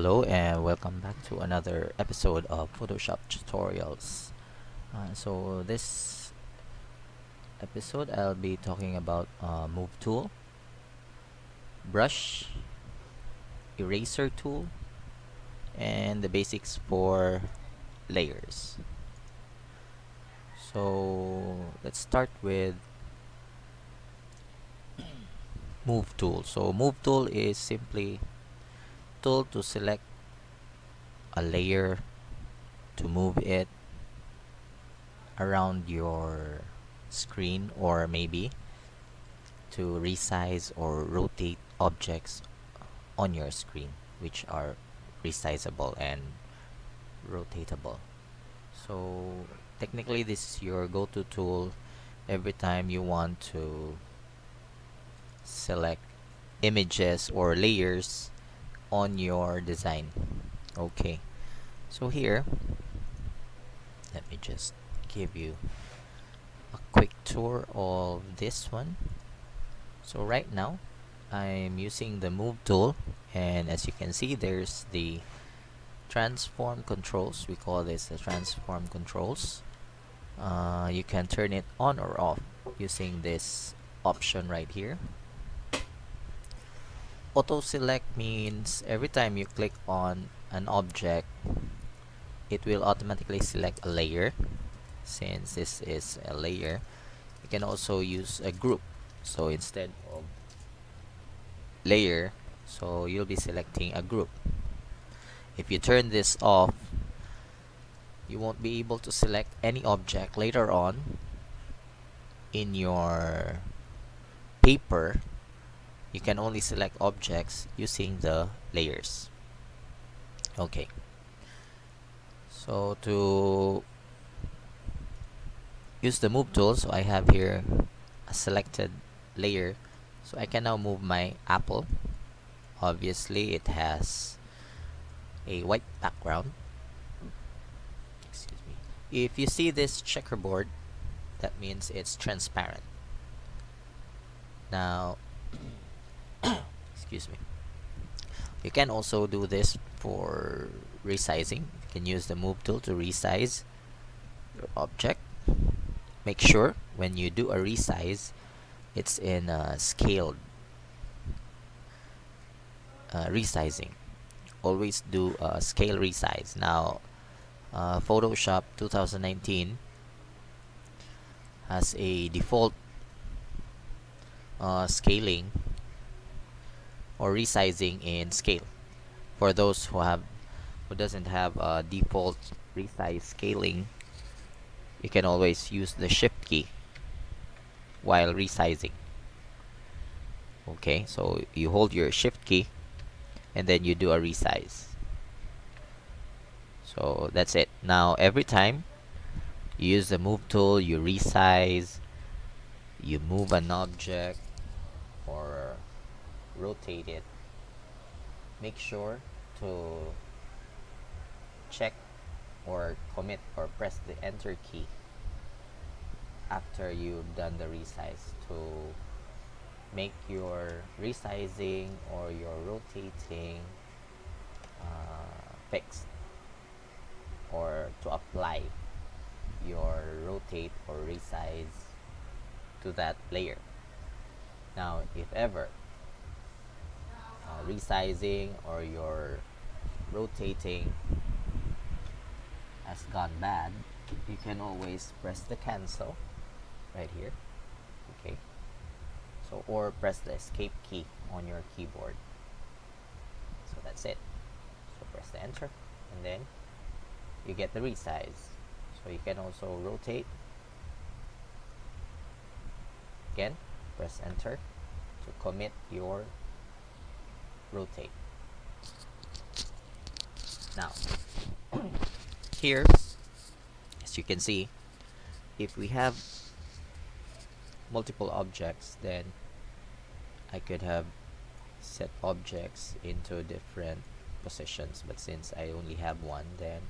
Hello and welcome back to another episode of Photoshop tutorials. This episode I'll be talking about move tool, brush, eraser tool, and the basics for layers. So let's start with move tool. So move tool is simply tool to select a layer to move it around your screen, or maybe to resize or rotate objects on your screen, which are resizable and rotatable. So technically this is your go-to tool every time you want to select images or layers on your design. Okay, so here let me just give you a quick tour of this one. So right now I'm using the move tool, and as you can see there's the transform controls. We call this the transform controls. You can turn it on or off using this option right here. Auto select means every time you click on an object it will automatically select a layer. Since this is a layer, you can also use a group. So instead of layer, so you'll be selecting a group. If you turn this off, you won't be able to select any object later on in your paper. You can only select objects using the layers. Okay, so to use the move tool, so I have here a selected layer, so I can now move my apple. Obviously it has a white background. Excuse me. If you see this checkerboard, that means it's transparent. Now excuse me, you can also do this for resizing. You can use the move tool to resize your object. Make sure when you do a resize it's in scaled resizing. Always do a scale resize. Now Photoshop 2019 has a default scaling or resizing in scale. For those who doesn't have a default resize scaling, you can always use the shift key while resizing. Okay, so you hold your shift key and then you do a resize. So that's it. Now every time you use the move tool, you resize, you move an object or rotate it, make sure to check or commit or press the enter key after you've done the resize to make your resizing or your rotating fixed, or to apply your rotate or resize to that layer. Now if ever resizing or your rotating has gone bad, you can always press the cancel right here. Okay, so or press the escape key on your keyboard. So that's it. So press the enter and then you get the resize. So you can also rotate. Again, press enter to commit your rotate. Now here, as you can see, if we have multiple objects, then I could have set objects into different positions, but since I only have one, then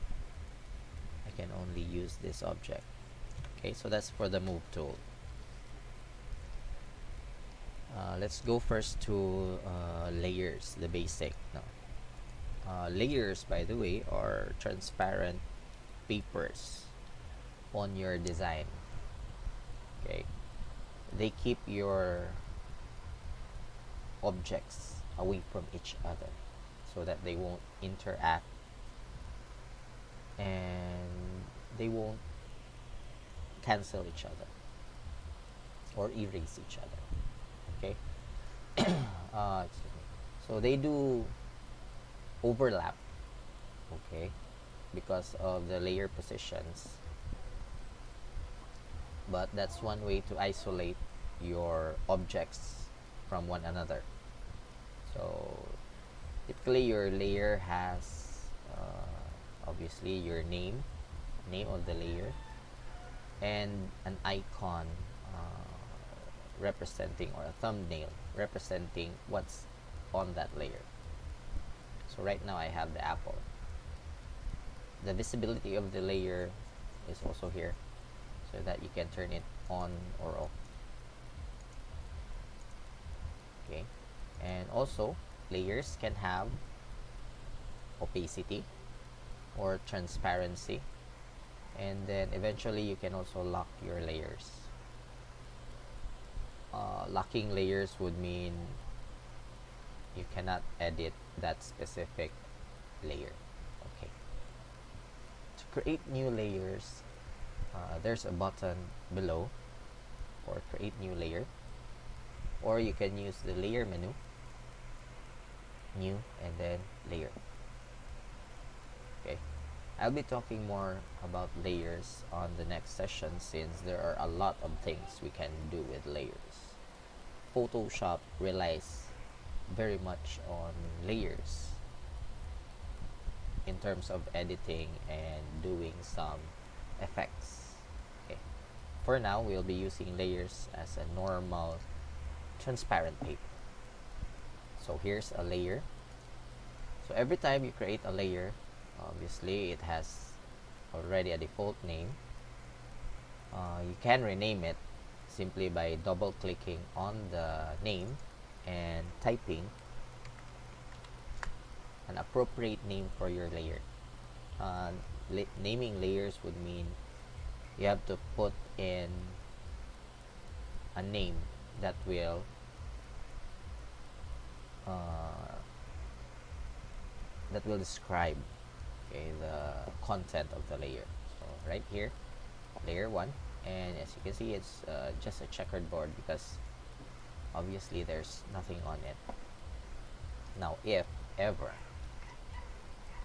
I can only use this object. Okay, so that's for the move tool. Let's go first to layers, the basic now. Layers, by the way, are transparent papers on your design. Okay, they keep your objects away from each other so that they won't interact and they won't cancel each other or erase each other. Okay, excuse me. So they do overlap. Okay, because of the layer positions, but that's one way to isolate your objects from one another. So typically your layer has obviously your name of the layer, and an icon representing, or a thumbnail representing what's on that layer. So right now I have the apple. The visibility of the layer is also here so that you can turn it on or off. Okay, and also layers can have opacity or transparency, and then eventually you can also lock your layers. Locking layers would mean you cannot edit that specific layer. Okay, to create new layers, there's a button below for create new layer, or you can use the layer menu, new, and then layer. Okay, I'll be talking more about layers on the next session, since there are a lot of things we can do with layers. Photoshop relies very much on layers in terms of editing and doing some effects. Okay, for now we'll be using layers as a normal transparent paper. So here's a layer. So every time you create a layer, obviously it has already a default name. You can rename it simply by double clicking on the name and typing an appropriate name for your layer. Naming layers would mean you have to put in a name that will describe, okay, the content of the layer. So right here, layer 1, and as you can see, it's just a checkered board because obviously there's nothing on it. Now if ever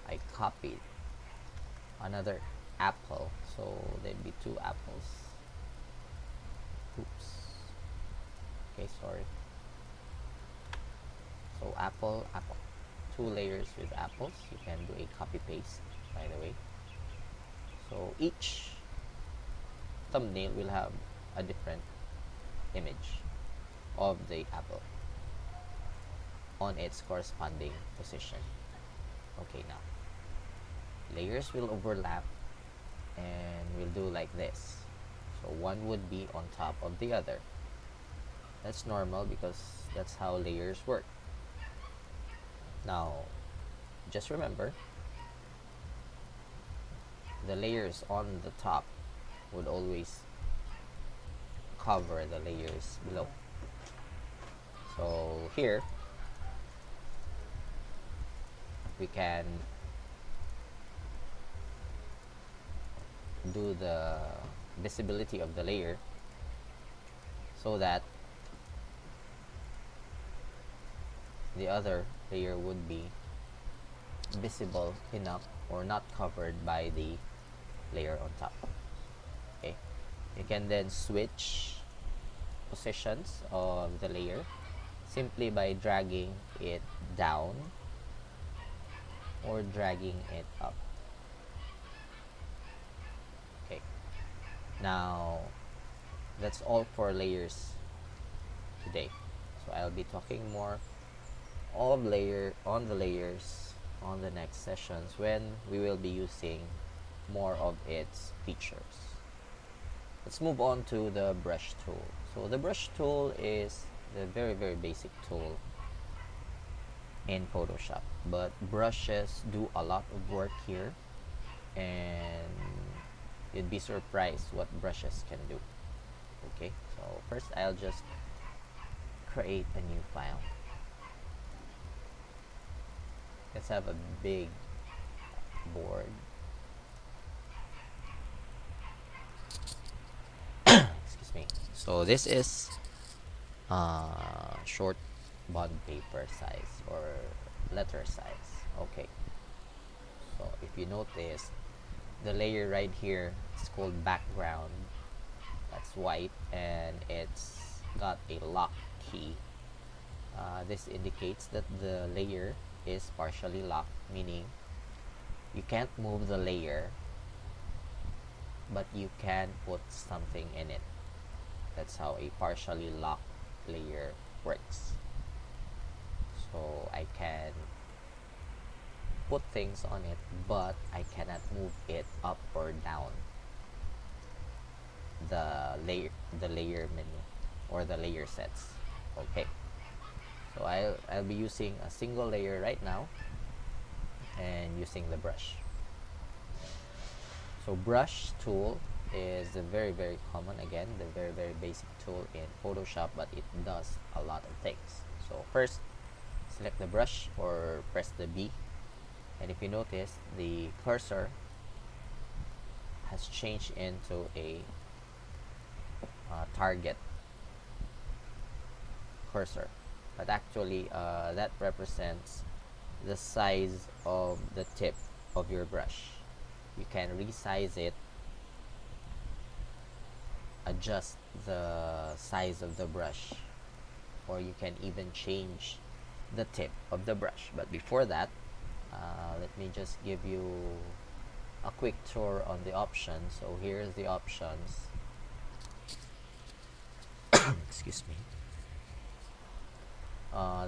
I copied another apple, so there'd be two apples. Oops, okay, sorry. So apple, two layers with apples. You can do a copy paste, by the way. So each thumbnail will have a different image of the apple on its corresponding position. Okay, now layers will overlap and we'll do like this. So one would be on top of the other. That's normal because that's how layers work. Now just remember, the layers on the top would always cover the layers below. So here we can do the visibility of the layer so that the other layer would be visible enough or not covered by the layer on top. Okay, you can then switch positions of the layer simply by dragging it down or dragging it up. Okay, now that's all for layers today. So I'll be talking more of the layers on the next sessions when we will be using more of its features. Let's move on to the brush tool. So the brush tool is the very basic tool in Photoshop, but brushes do a lot of work here, and you'd be surprised what brushes can do. Okay, so first I'll just create a new file. Let's have a big board. Excuse me. So this is short bond paper size or letter size. Okay, so if you notice, the layer right here is called background. That's white and it's got a lock key. This indicates that the layer is partially locked, meaning you can't move the layer, but you can put something in it. That's how a partially locked layer works. So I can put things on it, but I cannot move it up or down the layer menu or the layer sets. Okay, so I'll be using a single layer right now and using the brush. So brush tool is a very common, again, the very basic tool in Photoshop, but it does a lot of things. So first, select the brush or press the B, and if you notice, the cursor has changed into a target cursor, but actually that represents the size of the tip of your brush. You can resize it, adjust the size of the brush, or you can even change the tip of the brush. But before that, let me just give you a quick tour on the options. So here's the options. Excuse me.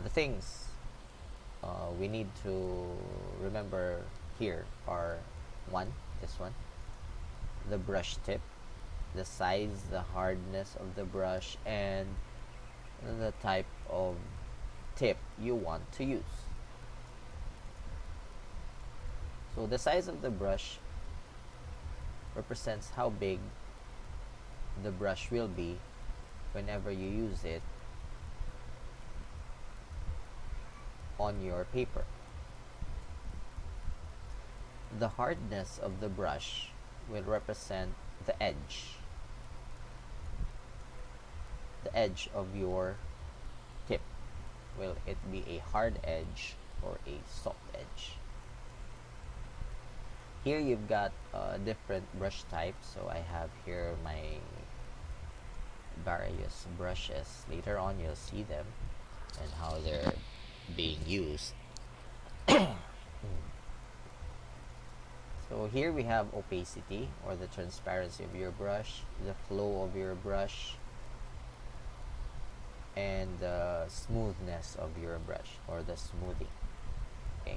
The things we need to remember here are this one, the brush tip, the size, the hardness of the brush, and the type of tip you want to use. So the size of the brush represents how big the brush will be whenever you use it on your paper. The hardness of the brush will represent the edge of your tip. Will it be a hard edge or a soft edge? Here you've got different brush types. So I have here my various brushes. Later on you'll see them and how they're being used. So here we have opacity, or the transparency of your brush, the flow of your brush, and the smoothness of your brush, or the smoothing. Okay,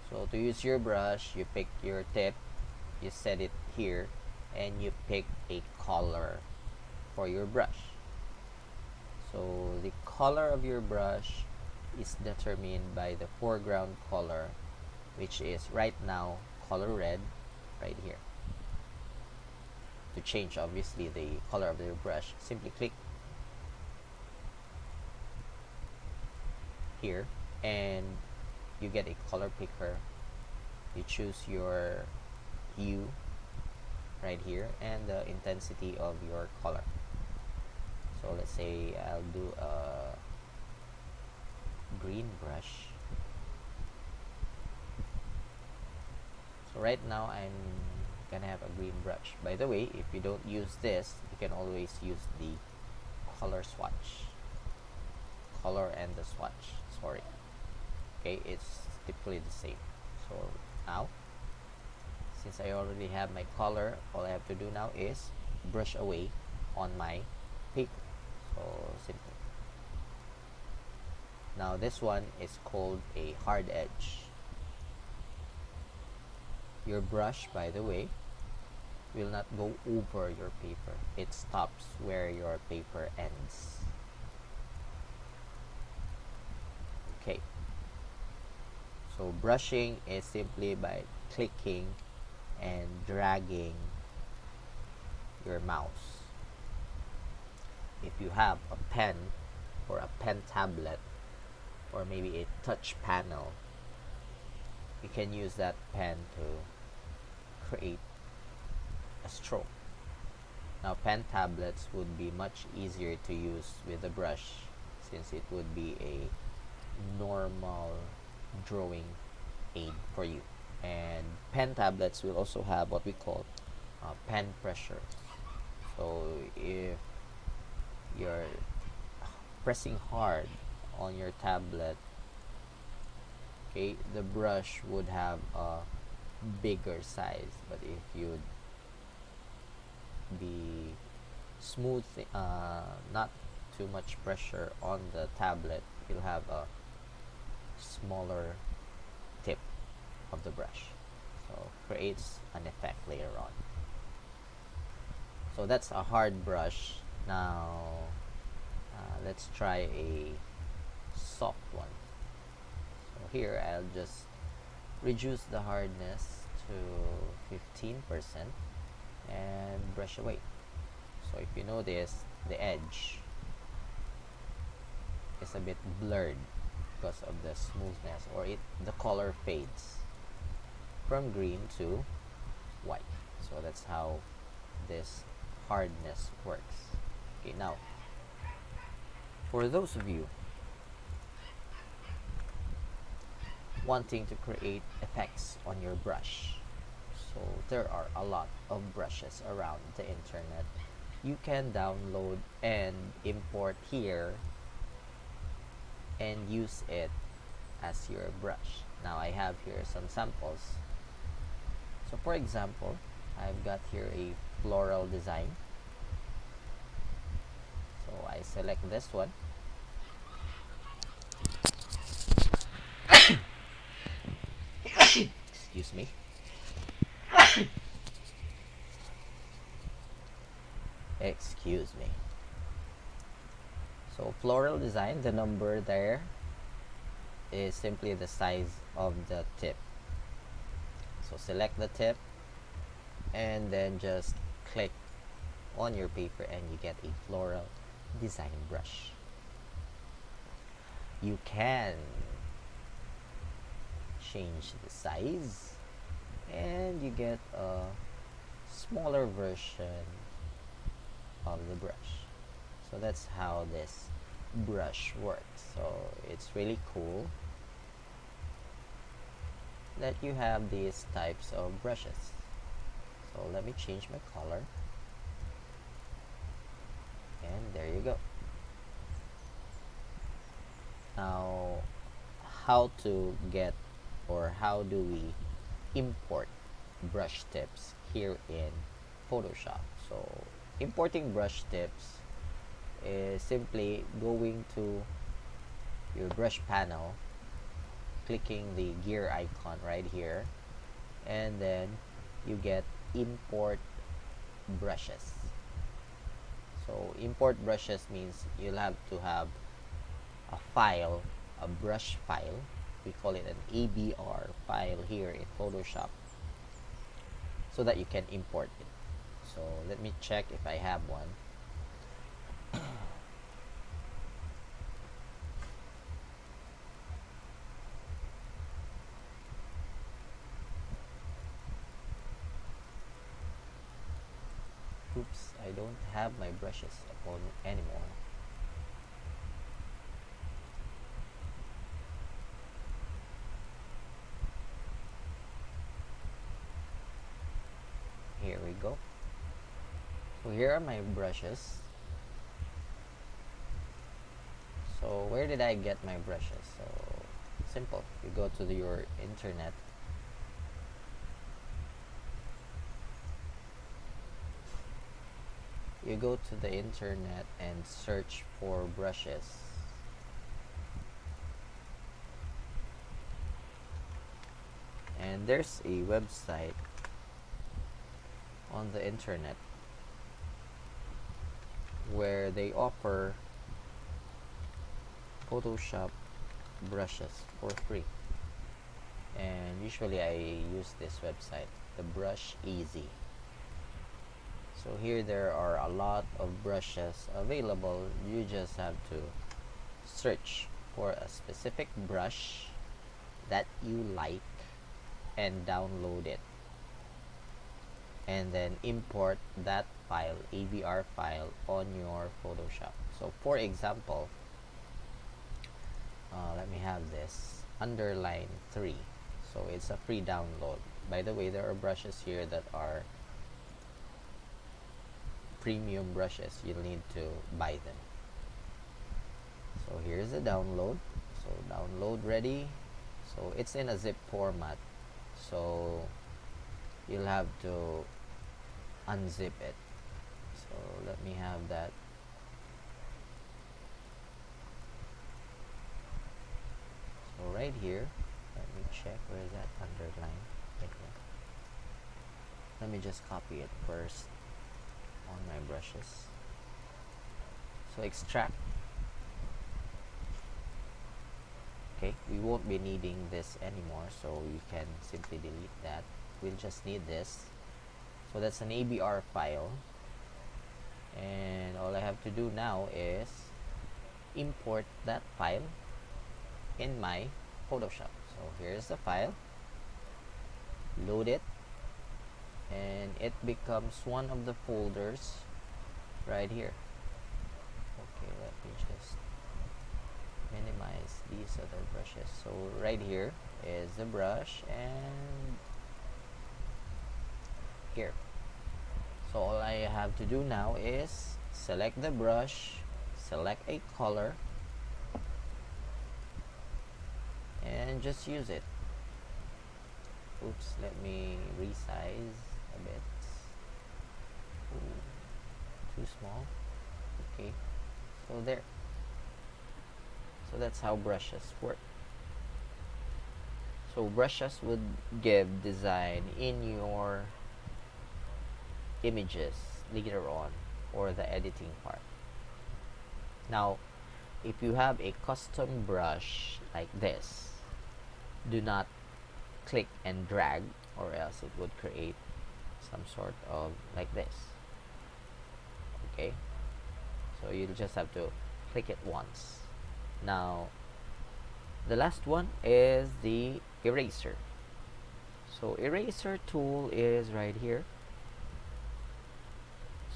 so to use your brush, you pick your tip, you set it here, and you pick a color for your brush. So the color of your brush is determined by the foreground color, which is right now color red right here. To change obviously the color of your brush, simply click here and you get a color picker. You choose your hue right here and the intensity of your color. So let's say I'll do a green brush. So right now I'm gonna have a green brush. By the way, if you don't use this, you can always use the color swatch, color and the swatch, sorry. Okay, it's typically the same. So now, since I already have my color, all I have to do now is brush away on my paper. So simple. Now this one is called a hard edge. Your brush, by the way, will not go over your paper. It stops where your paper ends. Okay. So brushing is simply by clicking and dragging your mouse. If you have a pen or a pen tablet or maybe a touch panel, you can use that pen to create a stroke. Now pen tablets would be much easier to use with a brush since it would be a normal drawing aid for you. And pen tablets will also have what we call pen pressure. So if you're pressing hard on your tablet, okay, the brush would have a bigger size, but if you'd be smooth, not too much pressure on the tablet, you'll have a smaller tip of the brush, so creates an effect later on. So that's a hard brush. Now let's try a soft one. So here I'll just reduce the hardness to 15% and brush away. So if you notice, the edge is a bit blurred because of the smoothness, or the color fades from green to white. So that's how this hardness works. Okay, now for those of you wanting to create effects on your brush, so there are a lot of brushes around the internet. You can download and import here and use it as your brush. Now I have here some samples. So for example, I've got here a Floral Design. So I select this one. Excuse me. Excuse me. So Floral Design, the number there is simply the size of the tip. So select the tip and then just click on your paper and you get a Floral Design brush. You can change the size and you get a smaller version of the brush. So that's how this brush works. So it's really cool that you have these types of brushes. So let me change my color, and there you go. Now how to get, or how do we import brush tips here in Photoshop? So importing brush tips is simply going to your brush panel, clicking the gear icon right here, and then you get import brushes. So import brushes means you'll have to have a file, a brush file. We call it an ABR file here in Photoshop, so that you can import it. So let me check if I have one. Oops, I don't have my brushes upon anymore. Here we go. So here are my brushes. So where did I get my brushes? So simple. You go to your internet. You go to the internet and search for brushes. And there's a website on the internet where they offer Photoshop brushes for free. and usually I use this website, the Brush Easy. So here there are a lot of brushes available. You just have to search for a specific brush that you like and download it, and then import that file, AVR file, on your Photoshop. So for example, let me have this underline 3. So it's a free download. By the way, there are brushes here that are premium brushes. You'll need to buy them. So here's the download. So download ready. So it's in a zip format, so you'll have to unzip it. So let me have that. So right here, let me check where is that underline. Right here. Let me just copy it first on my brushes. So extract. Okay, we won't be needing this anymore, so you can simply delete that. We'll just need this. So that's an ABR file, and all I have to do now is import that file in my Photoshop. So here's the file, load it, and it becomes one of the folders right here. Okay, let me just minimize these other brushes. So right here is the brush, and here. So all I have to do now is select the brush, select a color, and just use it. Oops, let me resize a bit. Ooh, too small. Okay, so there. So that's how brushes work. So brushes would give design in your images later on, or the editing part. Now, if you have a custom brush like this, do not click and drag, or else it would create some sort of like this. Okay, so you'll just have to click it once. Now the last one is the eraser. So eraser tool is right here.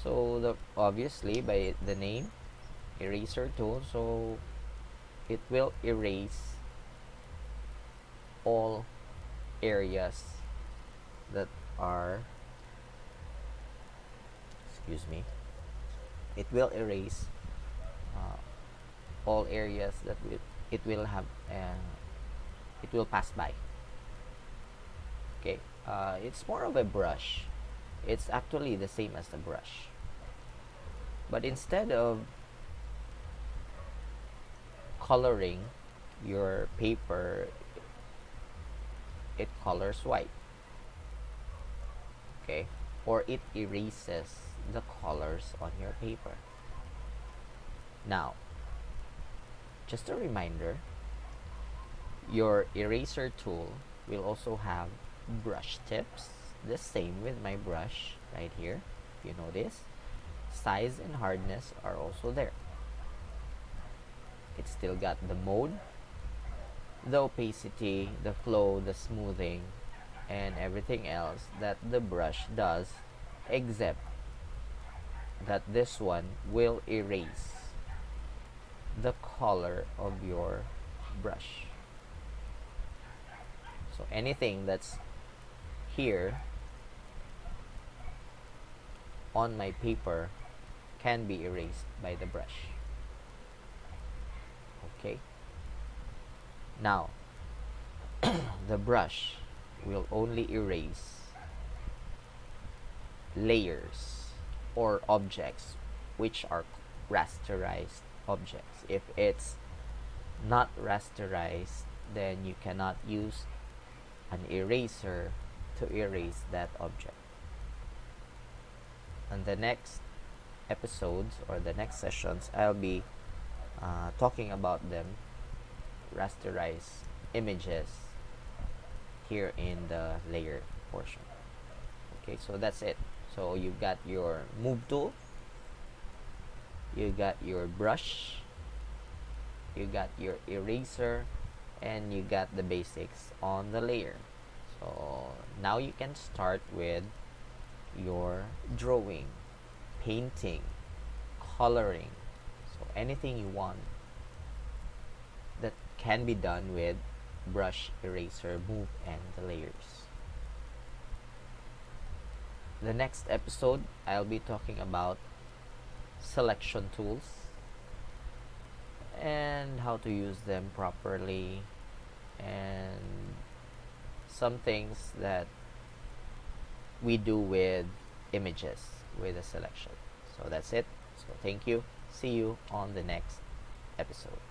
So the obviously by the name, eraser tool, so it will erase all areas that are, excuse me, it will erase all areas that it will have it will pass by. Okay, it's more of a brush. It's actually the same as the brush, but instead of coloring your paper, it colors white. Okay, or it erases the colors on your paper. Now, just a reminder, your eraser tool will also have brush tips, the same with my brush right here. If you notice, size and hardness are also there. It's still got the mode, the opacity, the flow, the smoothing, and everything else that the brush does, except that this one will erase the color of your brush. So anything that's here on my paper can be erased by the brush. Okay, now the brush will only erase layers or objects which are rasterized objects. If it's not rasterized, then you cannot use an eraser to erase that object. And the next episodes or the next sessions, I'll be talking about them, rasterized images, here in the layer portion. Okay, so that's it. So you've got your move tool, you got your brush, you got your eraser, and you got the basics on the layer. So now you can start with your drawing, painting, coloring, so anything you want that can be done with brush, eraser, move, and the layers. The next episode, I'll be talking about selection tools and how to use them properly, and some things that we do with images with a selection. So that's it. So thank you. See you on the next episode.